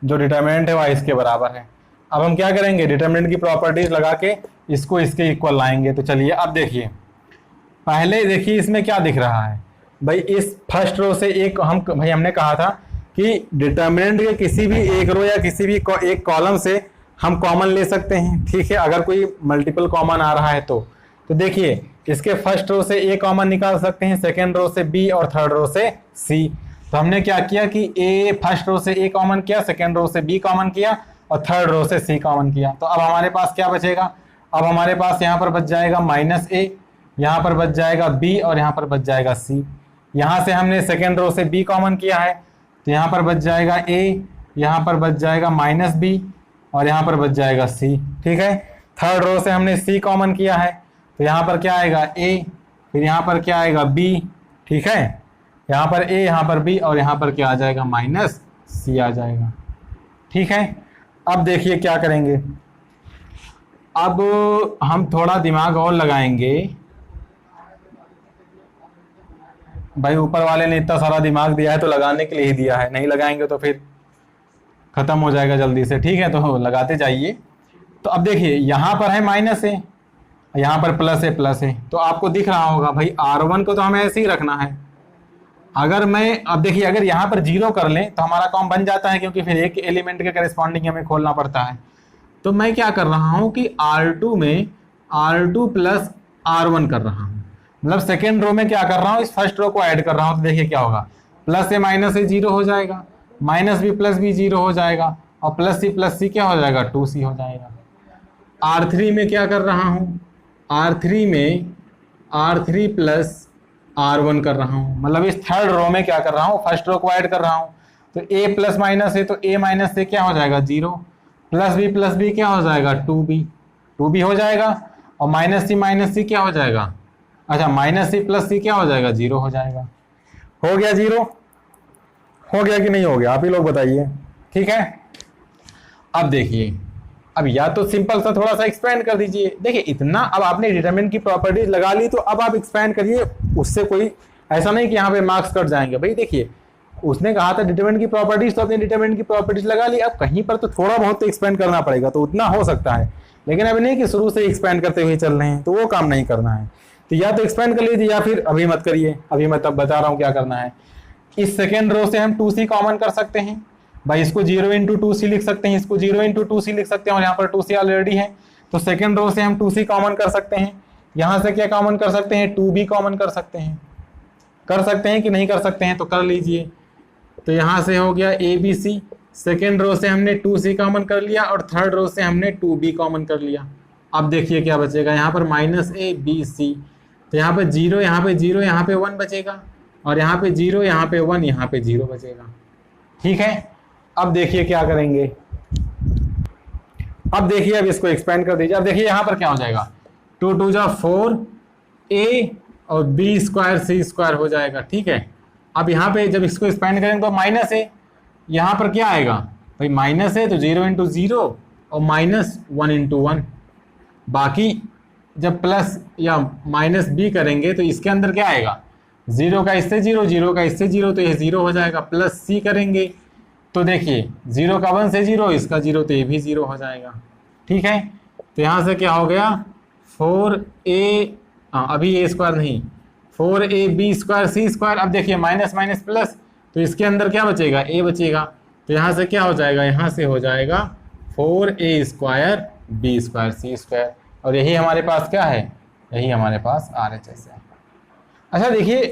जो डिटर्मिनेंट है वह इसके बराबर है। अब हम क्या करेंगे, डिटर्मिनेंट की प्रॉपर्टीज लगा के इसको इसके इक्वल लाएंगे। तो चलिए अब देखिए, पहले देखिए इसमें क्या दिख रहा है भाई, इस फर्स्ट रो से एक हमने कहा था कि डिटर्मिनेंट के किसी भी एक रो या किसी भी एक कॉलम से हम कॉमन ले सकते हैं, ठीक है। अगर कोई मल्टीपल कॉमन आ रहा है तो देखिए इसके फर्स्ट रो से ए कॉमन निकाल सकते हैं, सेकेंड रो से बी और थर्ड रो से सी। तो हमने क्या किया कि ए फर्स्ट रो से ए कॉमन किया, सेकेंड रो से बी कॉमन किया और थर्ड रो से सी कॉमन किया। तो अब हमारे पास क्या बचेगा, अब हमारे पास यहाँ पर बच जाएगा माइनस ए, यहाँ पर बच जाएगा बी और यहाँ पर बच जाएगा सी। यहाँ से हमने सेकेंड रो से बी कॉमन किया है तो यहाँ पर बच जाएगा ए, यहाँ पर बच जाएगा माइनस बी और यहाँ पर बच जाएगा सी, ठीक है। थर्ड रो से हमने सी कॉमन किया है तो यहाँ पर क्या आएगा ए, फिर यहाँ पर क्या आएगा बी, ठीक है। यहाँ पर ए, यहाँ पर बी और यहाँ पर क्या आ जाएगा माइनस सी आ जाएगा, ठीक है। अब देखिए क्या करेंगे, अब हम थोड़ा दिमाग और लगाएंगे। भाई ऊपर वाले ने इतना सारा दिमाग दिया है तो लगाने के लिए ही दिया है, नहीं लगाएंगे तो फिर खत्म हो जाएगा जल्दी से, ठीक है। तो लगाते जाइए। तो अब देखिए यहाँ पर है माइनस है, यहाँ पर प्लस है, तो आपको दिख रहा होगा भाई R1 को तो हमें ऐसे ही रखना है। अगर मैं अब देखिए अगर यहाँ पर 0 कर लें तो हमारा काम बन जाता है, क्योंकि फिर एक एलिमेंट के करस्पॉन्डिंग हमें खोलना पड़ता है। तो मैं क्या कर रहा हूँ कि R2 में R2 प्लस R1 कर रहा हूँ, मतलब सेकेंड रो में क्या कर रहा हूँ, इस फर्स्ट रो को ऐड कर रहा हूँ। तो देखिए क्या होगा, प्लस से माइनस से 0 हो जाएगा, माइनस बी प्लस बी 0 हो जाएगा और प्लस सी क्या हो जाएगा 2c हो जाएगा। R3 में क्या कर रहा हूँ, R3 में R3 प्लस R1 कर रहा हूँ, मतलब इस थर्ड रो में क्या कर रहा हूँ, फर्स्ट रो को ऐड कर रहा हूँ। तो a प्लस माइनस है तो a माइनस से क्या हो जाएगा 0, प्लस बी क्या हो जाएगा 2b हो जाएगा और माइनस सी क्या हो जाएगा, अच्छा माइनस सी प्लस सी क्या हो जाएगा 0 हो जाएगा। हो गया 0, हो गया कि नहीं हो गया, आप ही लोग बताइए, ठीक है। अब देखिए, अब या तो सिंपल सा थोड़ा सा एक्सपेंड कर दीजिए। देखिए इतना अब आपने डिटरमिनेंट की प्रॉपर्टीज लगा ली तो अब आप एक्सपेंड करिए, उससे कोई ऐसा नहीं कि यहाँ पे मार्क्स कट जाएंगे। भाई देखिए उसने कहा था डिटरमिनेंट की प्रॉपर्टीज, तो अपने डिटरमिनेंट की प्रॉपर्टीज लगा ली। अब कहीं पर तो थोड़ा बहुत तो एक्सपेंड करना पड़ेगा, तो उतना हो सकता है, लेकिन अभी नहीं कि शुरू से एक्सपेंड करते हुए चल रहे हैं, तो वो काम नहीं करना है। तो या तो एक्सपेंड कर लीजिए या फिर अभी मत करिए। अभी मैं तब बता रहा हूँ क्या करना है। इस सेकेंड रो से हम 2c कॉमन कर सकते हैं, भाई इसको 0 इंटू 2c लिख सकते हैं, इसको 0 इंटू 2c लिख सकते हैं और यहाँ पर 2c ऑलरेडी है। तो सेकेंड रो से हम 2c कॉमन कर सकते हैं, यहाँ से क्या कॉमन कर सकते हैं 2b कॉमन कर सकते हैं कि नहीं कर सकते हैं, तो कर लीजिए। तो यहाँ से हो गया abc, सेकेंड रो से हमने 2c कॉमन कर लिया और थर्ड रो से हमने 2b कॉमन कर लिया। अब देखिए क्या बचेगा, यहाँ पर माइनस a b c, तो यहाँ पर 0 यहाँ पे 0 यहाँ पे 1 बचेगा और यहाँ पे 0 यहाँ पे 1 यहाँ पे 0 बचेगा, ठीक है। अब देखिए क्या करेंगे, अब देखिए अब इसको एक्सपेंड कर दीजिए। अब देखिए यहाँ पर क्या हो जाएगा, 2 2 जा 4 a और b स्क्वायर c स्क्वायर हो जाएगा, ठीक है। अब यहाँ पे जब इसको एक्सपेंड करेंगे तो माइनस है, यहाँ पर क्या आएगा भाई माइनस है तो 0 इंटू 0 और माइनस 1 इंटू 1। बाकी जब प्लस या माइनस b करेंगे तो इसके अंदर क्या आएगा, 0 का इससे 0, 0 का इससे 0, तो ये 0 हो जाएगा। प्लस c करेंगे तो देखिए 0 का 1 से 0, इसका 0 तो ये भी 0 हो जाएगा, ठीक है। तो यहाँ से क्या हो गया 4a, अभी a स्क्वायर नहीं, 4ab स्क्वायर c स्क्वायर। अब देखिए माइनस माइनस प्लस, तो इसके अंदर क्या बचेगा a बचेगा। तो यहाँ से क्या हो जाएगा, यहाँ से हो जाएगा 4a square b square c square, और यही हमारे पास क्या है, यही हमारे पास RHS है। अच्छा देखिए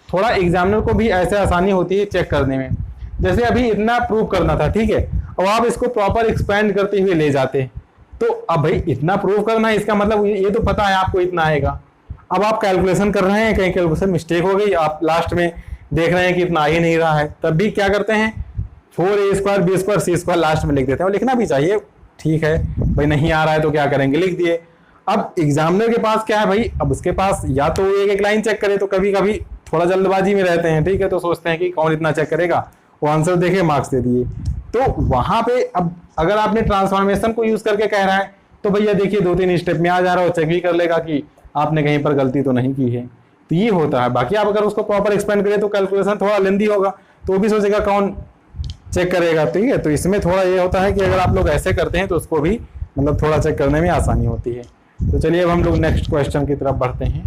थोड़ा एग्जामिनर को भी ऐसे आसानी होती है चेक करने में, जैसे अभी इतना प्रूव करना था, ठीक है, और आप इसको प्रॉपर एक्सपेंड करते हुए ले जाते, तो अब भाई इतना प्रूव करना है, इसका मतलब ये तो पता है आपको इतना आएगा। अब आप कैलकुलेशन कर रहे हैं, कहीं कैलकुलेशन मिस्टेक हो गई, आप लास्ट में देख रहे हैं कि इतना आ ही नहीं रहा है, तब भी क्या करते हैं 4a square b square c square last में लिख देते हैं। और लिखना भी चाहिए, ठीक है भाई, नहीं आ रहा है तो क्या करेंगे, लिख दिए। अब एग्जामिनर के पास क्या है भाई, अब उसके पास या तो एक एक लाइन चेक करे, तो कभी कभी थोड़ा जल्दबाजी में रहते हैं, ठीक है, तो सोचते हैं कि कौन इतना चेक करेगा, वो आंसर देखे मार्क्स दे दिए। तो वहां पे अब अगर आपने ट्रांसफॉर्मेशन को यूज करके कह रहा है तो भैया देखिए 2-3 स्टेप में आ जा रहा हो, चेक भी कर लेगा कि आपने कहीं पर गलती तो नहीं की है। तो ये होता है। बाकी आप अगर उसको प्रॉपर एक्सप्लेन करें तो कैलकुलेशन थोड़ा लेंदी होगा, तो वो भी सोचेगा कौन चेक करेगा। ठीक है, तो इसमें थोड़ा ये होता है कि अगर आप लोग ऐसे करते हैं तो उसको भी मतलब थोड़ा चेक करने में आसानी होती है। तो चलिए अब हम लोग नेक्स्ट क्वेश्चन की तरफ बढ़ते हैं।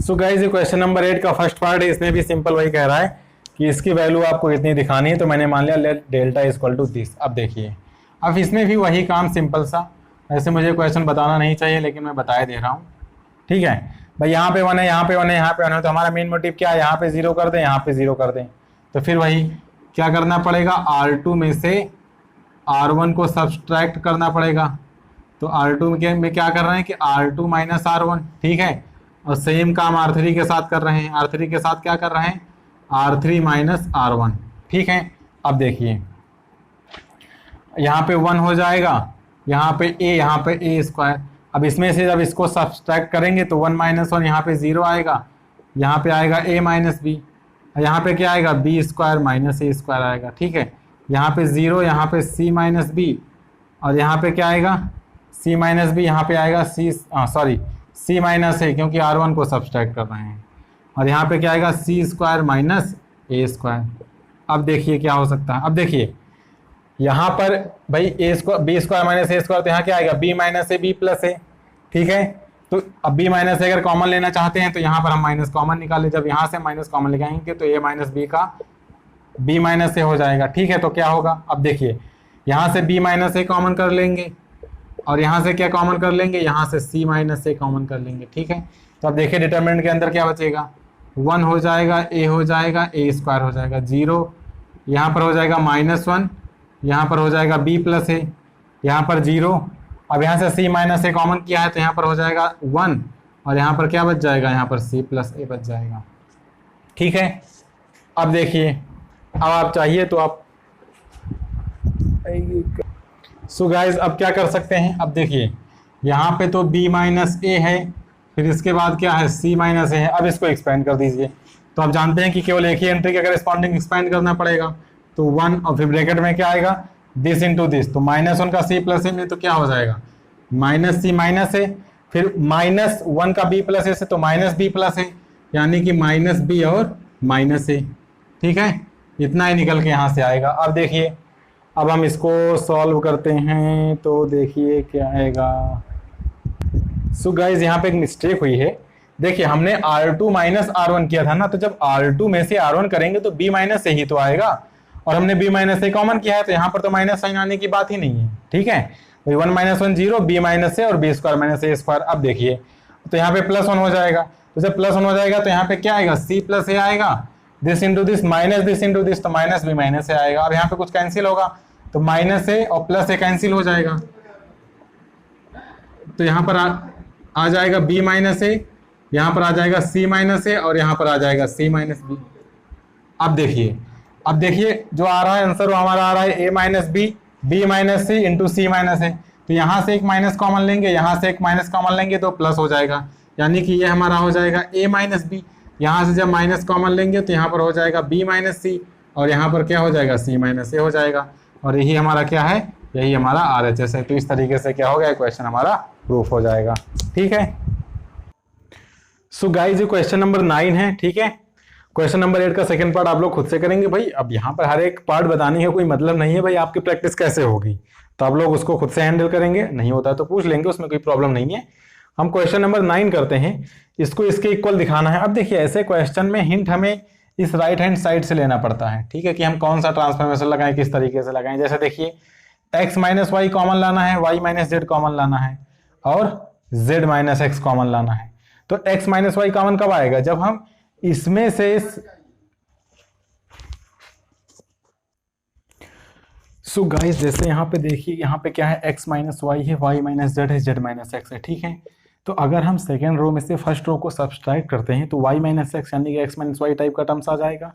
सो गाइस, ये क्वेश्चन नंबर 8 का फर्स्ट पार्ट है। इसमें भी सिंपल वही कह रहा है कि इसकी वैल्यू आपको कितनी दिखानी है, तो मैंने मान लिया let delta equal to this. अब देखिए, अब इसमें भी वही काम सिंपल सा, ऐसे मुझे क्वेश्चन बताना नहीं चाहिए लेकिन मैं बताए दे रहा हूँ। ठीक है भाई, यहाँ पे 1 है, यहाँ पे 1 है, यहाँ पे 1 है, तो हमारा मेन मोटिव क्या है, यहाँ पे 0 कर दें, यहाँ पे 0 कर दें। तो फिर वही क्या करना पड़ेगा, R2 में से R1 को सब्सट्रैक्ट करना पड़ेगा। तो R2 में क्या कर रहे हैं कि R2 माइनस R1, ठीक है। और सेम काम R3 के साथ कर रहे हैं। R3 के साथ क्या कर रहे हैं, R3 माइनस R1, ठीक है। अब देखिए यहाँ पे 1 हो जाएगा, यहाँ पे a, यहाँ पे a स्क्वायर। अब इसमें से जब इसको सब्सट्रैक्ट करेंगे तो 1 माइनस 1 यहाँ पे 0 आएगा, यहाँ पे आएगा a माइनस बी, यहाँ पे क्या आएगा b square minus a square आएगा, ठीक है। यहाँ पे 0, यहाँ पे c माइनस बी, और यहाँ पे क्या आएगा c माइनस बी, यहाँ पे आएगा c माइनस a, क्योंकि R1 को सब्सट्रैक्ट कर रहे हैं। और यहाँ पे क्या आएगा c square minus a square. अब देखिए क्या हो सकता है। अब देखिए यहाँ पर भाई a square b square minus a square, तो यहाँ क्या आएगा b minus a b plus a, ठीक है। तो अब b माइनस a अगर कॉमन लेना चाहते हैं तो यहाँ पर हम माइनस कॉमन निकालें। जब यहाँ से माइनस कॉमन लगाएंगे तो a माइनस b का b माइनस a हो जाएगा, ठीक है। तो क्या होगा, अब देखिए यहाँ से b माइनस a कॉमन कर लेंगे, और यहाँ से क्या कॉमन कर लेंगे, यहाँ से c माइनस a कॉमन कर लेंगे, ठीक है। तो अब देखिए डिटरमिनेंट के अंदर क्या बचेगा, 1 हो जाएगा, a हो जाएगा, a स्क्वायर हो जाएगा, 0, यहाँ पर हो जाएगा -1, यहाँ पर हो जाएगा b प्लस a, यहाँ पर 0। अब यहाँ से c माइनस a कॉमन किया है तो यहाँ पर हो जाएगा 1, और यहाँ पर क्या बच जाएगा, यहाँ पर c प्लस a बच जाएगा, ठीक है। अब देखिए, अब आप चाहिए तो आप सो गाइस अब क्या कर सकते हैं। अब देखिए यहाँ पे तो b माइनस a है, फिर इसके बाद क्या है c माइनस a है। अब इसको एक्सपेंड कर दीजिए। तो आप जानते हैं कि केवल एक ही एंट्री के करेस्पॉन्डिंग एक्सपेंड करना पड़ेगा। तो 1 और फिर ब्रैकेट में क्या आएगा, दिस इंटू दिस। तो -1 का c प्लस a में तो क्या हो जाएगा माइनस c माइनस a, फिर -1 का b प्लस a से तो माइनस b प्लस a, यानी कि माइनस b और माइनस a, ठीक है। इतना ही निकल के यहाँ से आएगा। अब देखिए, अब हम इसको सॉल्व करते हैं तो देखिए क्या आएगा। सो गाइज यहाँ पे एक मिस्टेक हुई है। देखिए हमने R2 माइनस R1 किया था ना, तो जब R2 में से R1 करेंगे तो b माइनस a ही तो आएगा, और हमने b माइनस a कॉमन किया है तो यहाँ पर तो माइनस साइन आने की बात ही नहीं है, ठीक है। 1 माइनस 1 0, b माइनस a और b square minus a square. अब देखिए तो यहाँ पे +1 हो जाएगा, तो जब +1 हो जाएगा तो यहाँ पे क्या आएगा c प्लस a आएगा, this into this minus this into this, तो माइनस b माइनस a आएगा। अब यहाँ पे कुछ कैंसिल होगा तो माइनस a और प्लस a कैंसिल हो जाएगा, तो यहाँ पर आ जाएगा b माइनस a, यहाँ पर आ जाएगा c माइनस a, और यहाँ पर आ जाएगा c माइनस b। अब देखिए जो आ रहा है आंसर वो हमारा आ रहा है a minus b, b minus c into c minus a। तो यहाँ से एक माइनस कॉमन लेंगे, यहाँ से एक माइनस कॉमन लेंगे तो प्लस हो जाएगा, यानी कि ये हमारा हो जाएगा a माइनस b। यहाँ से जब माइनस कॉमन लेंगे तो यहाँ पर हो जाएगा b माइनस c, और यहाँ पर क्या हो जाएगा c माइनस a हो जाएगा, और यही हमारा क्या है, यही हमारा RHS है। तो इस तरीके से क्या हो गया, क्वेश्चन हमारा प्रूफ हो जाएगा, ठीक है। सो गाइस ये क्वेश्चन नंबर 9 है, ठीक है। क्वेश्चन नंबर 8 का सेकंड पार्ट आप लोग खुद से करेंगे भाई। अब यहाँ पर हर एक पार्ट बताने का कोई मतलब नहीं है भाई, आपकी प्रैक्टिस कैसे होगी, तो आप लोग उसको खुद से हैंडल करेंगे, नहीं होता तो पूछ लेंगे, उसमें कोई प्रॉब्लम नहीं है। हम क्वेश्चन नंबर 9 करते हैं, इसको इसके इक्वल दिखाना है। अब देखिए ऐसे क्वेश्चन में हिंट हमें इस राइट हैंड साइड से लेना पड़ता है, ठीक है, कि हम कौन सा ट्रांसफॉर्मेशन लगाएं, किस तरीके से लगाएं। जैसे देखिए x माइनस वाई कॉमन लाना है, y माइनस जेड कॉमन लाना है, और z माइनस एक्स कॉमन लाना है। तो x माइनस वाई कॉमन कब आएगा, जब हम इसमें से सो गाइस जैसे यहाँ पे देखिए, यहाँ पे क्या है, x माइनस वाई है, y माइनस जेड है, z माइनस एक्स है, ठीक है। तो अगर हम सेकेंड रो में से फर्स्ट रो को सब्सट्रैक्ट करते हैं तो y माइनस एक्स यानी कि x माइनस वाई टाइप का टर्म्स आ जाएगा,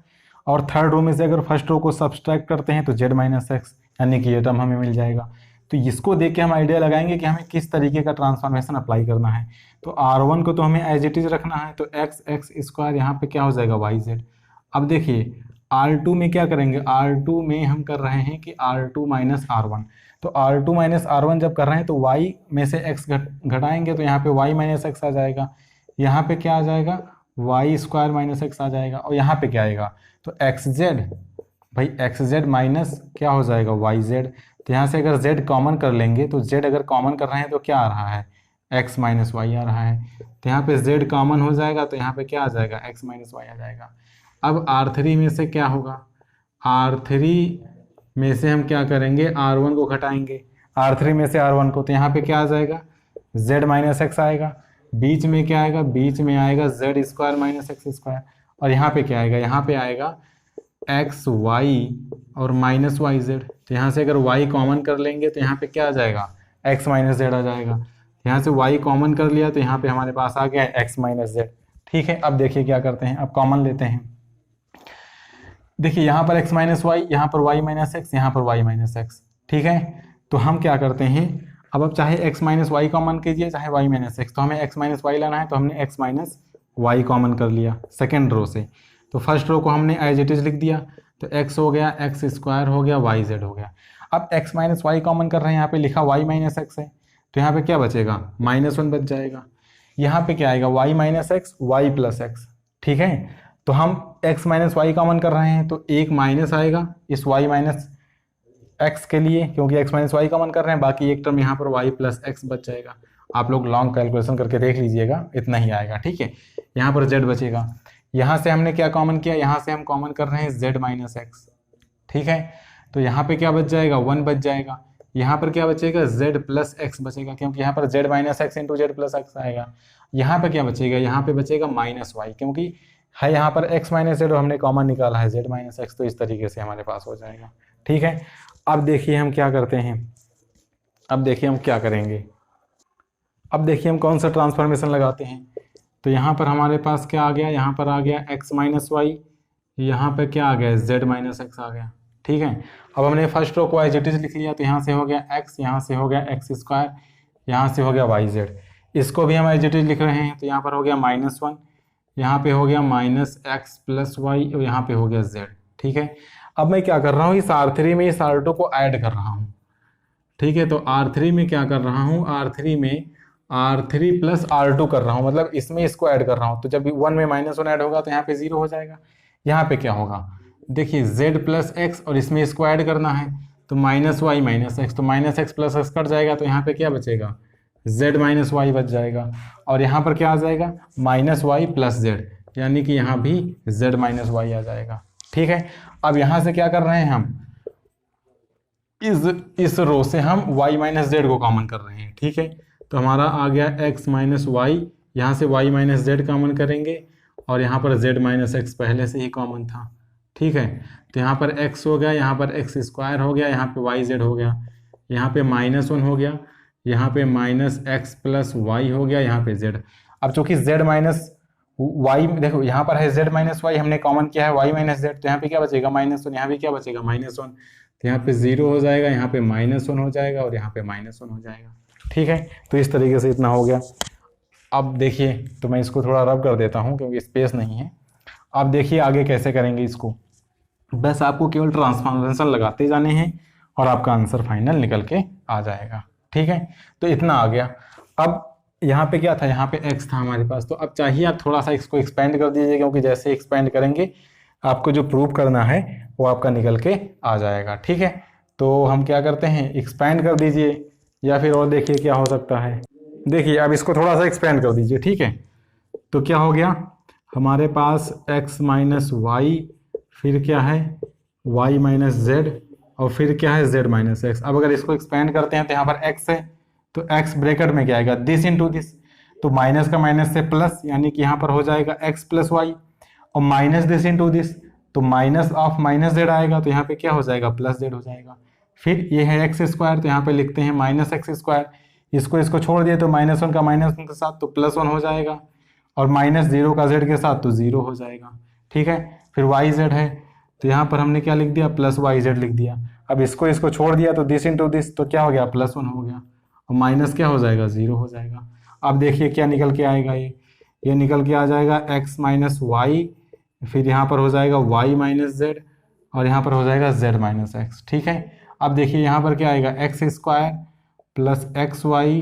और थर्ड रो में से अगर फर्स्ट रो को सब्सट्रैक्ट करते हैं तो z माइनस एक्स यानी कि ये टर्म हमें मिल जाएगा। तो इसको देख के हम आइडिया लगाएंगे कि हमें किस तरीके का ट्रांसफॉर्मेशन अप्लाई करना है। तो R1 को तो हमें एज इट इज रखना है, तो x स्क्वायर यहाँ पे क्या हो जाएगा yz। अब देखिए R2 में क्या करेंगे, R2 में हम कर रहे हैं कि R2 माइनस R1, तो R2 माइनस R1 जब कर रहे हैं तो y में से x घटाएंगे तो यहाँ पे y माइनस एक्स आ जाएगा, यहाँ पे क्या आ जाएगा वाई स्क्वायर माइनस एक्स आ जाएगा, और यहाँ पे क्या आएगा तो एक्स जेड, भाई एक्स जेड माइनस क्या हो जाएगा वाई जेड। तो यहाँ से अगर z कॉमन कर लेंगे तो z अगर कॉमन कर रहे हैं तो क्या आ रहा है x माइनस वाई आ रहा है। तो यहाँ पे z कॉमन हो जाएगा तो यहाँ पे क्या आ जाएगा x माइनस वाई आ जाएगा। अब R3 में से क्या होगा, R3 में से हम क्या करेंगे R1 को घटाएंगे, R3 में से R1 को, तो यहाँ पे क्या आ जाएगा z माइनस एक्स आएगा, बीच में क्या आएगा, बीच में आएगा Z square minus x square, और यहाँ पे क्या आएगा, यहाँ पे आएगा एक्स वाई और माइनस वाई जेड। तो यहाँ से अगर y कॉमन कर लेंगे तो यहाँ पे क्या आ जाएगा x माइनस जेड आ जाएगा। यहाँ से y कॉमन कर लिया तो यहाँ पे हमारे पास आ गया है x माइनस जेड। ठीक है, अब देखिए क्या करते हैं, अब कॉमन लेते हैं। देखिए यहाँ पर x माइनस वाई, यहाँ पर y माइनस एक्स, यहाँ पर y माइनस एक्स। ठीक है, तो हम क्या करते हैं, अब चाहे x माइनस वाई कॉमन कीजिए चाहे y माइनस एक्स, तो हमें x माइनस वाई लाना है तो हमने x माइनस वाई कॉमन कर लिया सेकेंड रो से। तो फर्स्ट रो को हमने एज इट इज लिख दिया, तो x हो गया एक्स स्क्वायर हो गया वाई जेड हो गया। अब x माइनस वाई कॉमन कर रहे हैं, यहाँ पे लिखा y माइनस एक्स है, तो यहाँ पे क्या बचेगा -1 बच जाएगा। यहाँ पे क्या आएगा y minus X Y plus X. ठीक है, तो हम x माइनस वाई कॉमन कर रहे हैं तो एक माइनस आएगा इस y माइनस एक्स के लिए, क्योंकि x माइनस वाई कॉमन कर रहे हैं, बाकी एक टर्म यहाँ पर y प्लस एक्स बच जाएगा। आप लोग लॉन्ग कैलकुलेशन करके देख लीजिएगा, इतना ही आएगा। ठीक है, यहाँ पर z बचेगा, यहाँ से हमने क्या कॉमन किया, यहाँ से हम कॉमन कर रहे हैं z माइनस एक्स। ठीक है, तो यहाँ पे क्या बच जाएगा 1 बच जाएगा, यहाँ पर क्या बचेगा z प्लस एक्स बचेगा, क्योंकि यहाँ पर z minus x into Z plus x आएगा। यहाँ पे क्या बचेगा, यहाँ पे बचेगा माइनस वाई, क्योंकि है यहाँ पर x माइनस जेड और हमने कॉमन निकाला है z माइनस एक्स, तो इस तरीके से हमारे पास हो जाएगा। ठीक है, अब देखिए हम क्या करते हैं, अब देखिए हम क्या करेंगे, अब देखिए हम कौन सा ट्रांसफॉर्मेशन लगाते हैं। तो यहाँ पर हमारे पास क्या आ गया, यहाँ पर आ गया x माइनस वाई, यहाँ पर क्या आ गया z माइनस एक्स आ गया। ठीक है, अब हमने फर्स्ट रो को एज इट इज लिख लिया, तो यहाँ से हो गया x, यहाँ से हो गया एक्स स्क्वायर, यहाँ से हो गया वाई जेड। इसको भी हम एज इट इज लिख रहे हैं, तो यहाँ पर हो गया -1, यहाँ पे हो गया माइनस एक्स प्लस वाई, और यहाँ पे हो गया z। ठीक है, अब मैं क्या कर रहा हूँ, इस R3 में इस R2 को ऐड कर रहा हूँ। ठीक है, तो R3 में क्या कर रहा हूँ, R3 में R3 प्लस R2 कर रहा हूँ, मतलब इसमें इसको ऐड कर रहा हूँ। तो जब 1 में -1 ऐड होगा तो यहाँ पे 0 हो जाएगा। यहाँ पे क्या होगा, देखिए z प्लस एक्स और इसमें इसको ऐड करना है, तो माइनस वाई माइनस एक्स, तो minus x plus x cut जाएगा, तो यहाँ पे क्या बचेगा z माइनस वाई बच जाएगा, और यहाँ पर क्या आ जाएगा माइनस वाई प्लस जेड, यानी कि यहाँ भी z माइनस वाई आ जाएगा। ठीक है, अब यहाँ से क्या कर रहे हैं हम, इस रो से हम y माइनस जेड को कॉमन कर रहे हैं। ठीक है, तो हमारा आ गया x माइनस वाई, यहाँ से y माइनस जेड कॉमन करेंगे, और यहाँ पर z माइनस एक्स पहले से ही कॉमन था। ठीक है, तो यहाँ पर x हो गया, यहाँ पर एक्स स्क्वायर हो गया, यहाँ पे वाई जेड हो गया, यहाँ पे -1 हो गया, यहाँ पे माइनस एक्स प्लस वाई हो गया, यहाँ पे z। अब चूंकि z माइनस वाई, देखो यहाँ पर है z माइनस वाई, हमने कॉमन किया है y माइनस जेड, तो यहाँ पे क्या बचेगा -1, यहाँ पे क्या बचेगा -1, तो यहाँ पे 0 हो जाएगा, यहाँ पे -1 हो जाएगा, और यहाँ पे -1 हो जाएगा। ठीक है, तो इस तरीके से इतना हो गया। अब देखिए, तो मैं इसको थोड़ा रब कर देता हूँ क्योंकि स्पेस नहीं है। अब देखिए आगे कैसे करेंगे इसको, बस आपको केवल ट्रांसफॉर्मेशन लगाते जाने हैं और आपका आंसर फाइनल निकल के आ जाएगा। ठीक है, तो इतना आ गया। अब यहाँ पे क्या था, यहाँ पे x था हमारे पास, तो अब चाहिए आप थोड़ा सा इसको एक्सपेंड कर दीजिए, क्योंकि जैसे एक्सपेंड करेंगे आपको जो प्रूव करना है वो आपका निकल के आ जाएगा। ठीक है, तो हम क्या करते हैं, एक्सपेंड कर दीजिए, या फिर और देखिए क्या हो सकता है। देखिए अब इसको थोड़ा सा एक्सपेंड कर दीजिए। ठीक है, तो क्या हो गया हमारे पास x माइनस वाई, फिर क्या है y माइनस जेड, और फिर क्या है z माइनस एक्स। अब अगर इसको एक्सपेंड करते हैं तो यहाँ पर x है, तो x ब्रैकेट में क्या आएगा दिस इंटू दिस, तो माइनस का माइनस से प्लस, यानी कि यहाँ पर हो जाएगा x प्लस वाई, और माइनस दिस इंटू दिस, तो माइनस ऑफ माइनस जेड आएगा, तो यहाँ पे क्या हो जाएगा प्लस जेड हो जाएगा। फिर ये है एक्स स्क्वायर, तो यहाँ पे लिखते हैं माइनस एक्स स्क्वायर, इसको छोड़ दिए तो -1 का -1 के साथ तो +1 हो जाएगा, और -0 का z के साथ तो 0 हो जाएगा। ठीक है, फिर वाई जेड है, तो यहाँ पर हमने क्या लिख दिया प्लस वाई जेड लिख दिया। अब इसको छोड़ दिया तो दिस इंटू दिस, तो क्या हो गया +1 हो गया, और माइनस क्या हो जाएगा 0 हो जाएगा। अब देखिए क्या निकल के आएगा, ये निकल के आ जाएगा x माइनस वाई, फिर यहाँ पर हो जाएगा y माइनस जेड, और यहाँ पर हो जाएगा z माइनस एक्स। ठीक है, अब देखिए यहाँ पर क्या आएगा, X square plus X Y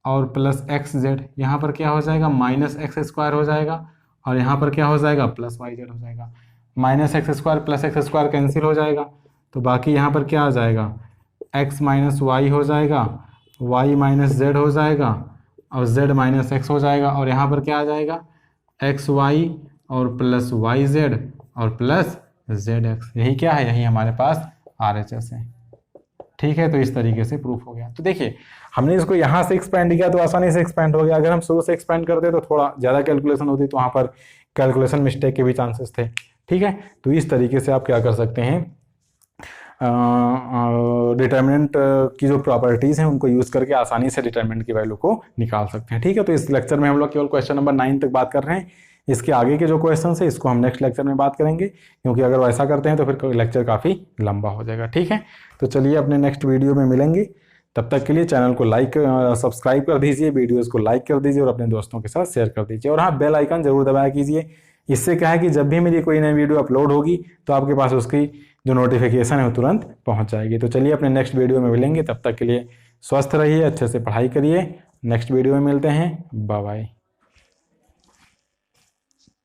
और प्लस एक्स जेड, यहाँ पर क्या हो जाएगा माइनस एक्स स्क्वायर हो जाएगा और यहाँ पर क्या हो जाएगा प्लस वाई जेड हो जाएगा। Minus x square plus x square cancel हो जाएगा, तो बाकी यहाँ पर क्या आ जाएगा, एक्स माइनस वाई हो जाएगा, वाई माइनस जेड हो जाएगा और जेड माइनस एक्स हो जाएगा और यहाँ पर क्या आ जाएगा, एक्स वाई और प्लस वाई जेड और प्लस जेड एक्स। यही क्या है, यही हमारे पास RHS है। ठीक है, तो इस तरीके से प्रूफ हो गया। तो देखिए हमने इसको यहाँ से एक्सपेंड किया तो आसानी से एक्सपेंड हो गया। अगर हम शुरू से एक्सपेंड करते तो थोड़ा ज़्यादा कैलकुलेशन होती, तो वहाँ पर कैलकुलेशन मिस्टेक के भी चांसेस थे। ठीक है, तो इस तरीके से आप क्या कर सकते हैं, डिटर्मिनेंट की जो प्रॉपर्टीज़ हैं उनको यूज़ करके आसानी से डिटर्मिनेंट की वैल्यू को निकाल सकते हैं। ठीक है, तो इस लेक्चर में हम लोग केवल क्वेश्चन नंबर 9 तक बात कर रहे हैं। इसके आगे के जो क्वेश्चन है इसको हम नेक्स्ट लेक्चर में बात करेंगे, क्योंकि अगर वैसा करते हैं तो फिर लेक्चर काफ़ी लंबा हो जाएगा। ठीक है, तो चलिए अपने नेक्स्ट वीडियो में मिलेंगे। तब तक के लिए चैनल को सब्सक्राइब कर दीजिए, वीडियोस को लाइक कर दीजिए और अपने दोस्तों के साथ शेयर कर दीजिए। और हाँ, बेल आइकन जरूर दबाया कीजिए। इससे क्या है कि जब भी मेरी कोई नई वीडियो अपलोड होगी तो आपके पास उसकी जो नोटिफिकेशन है वो तुरंत पहुंच जाएगी। तो चलिए अपने नेक्स्ट वीडियो में मिलेंगे, तब तक के लिए स्वस्थ रहिए, अच्छे से पढ़ाई करिए। नेक्स्ट वीडियो में मिलते हैं, बाय बाय।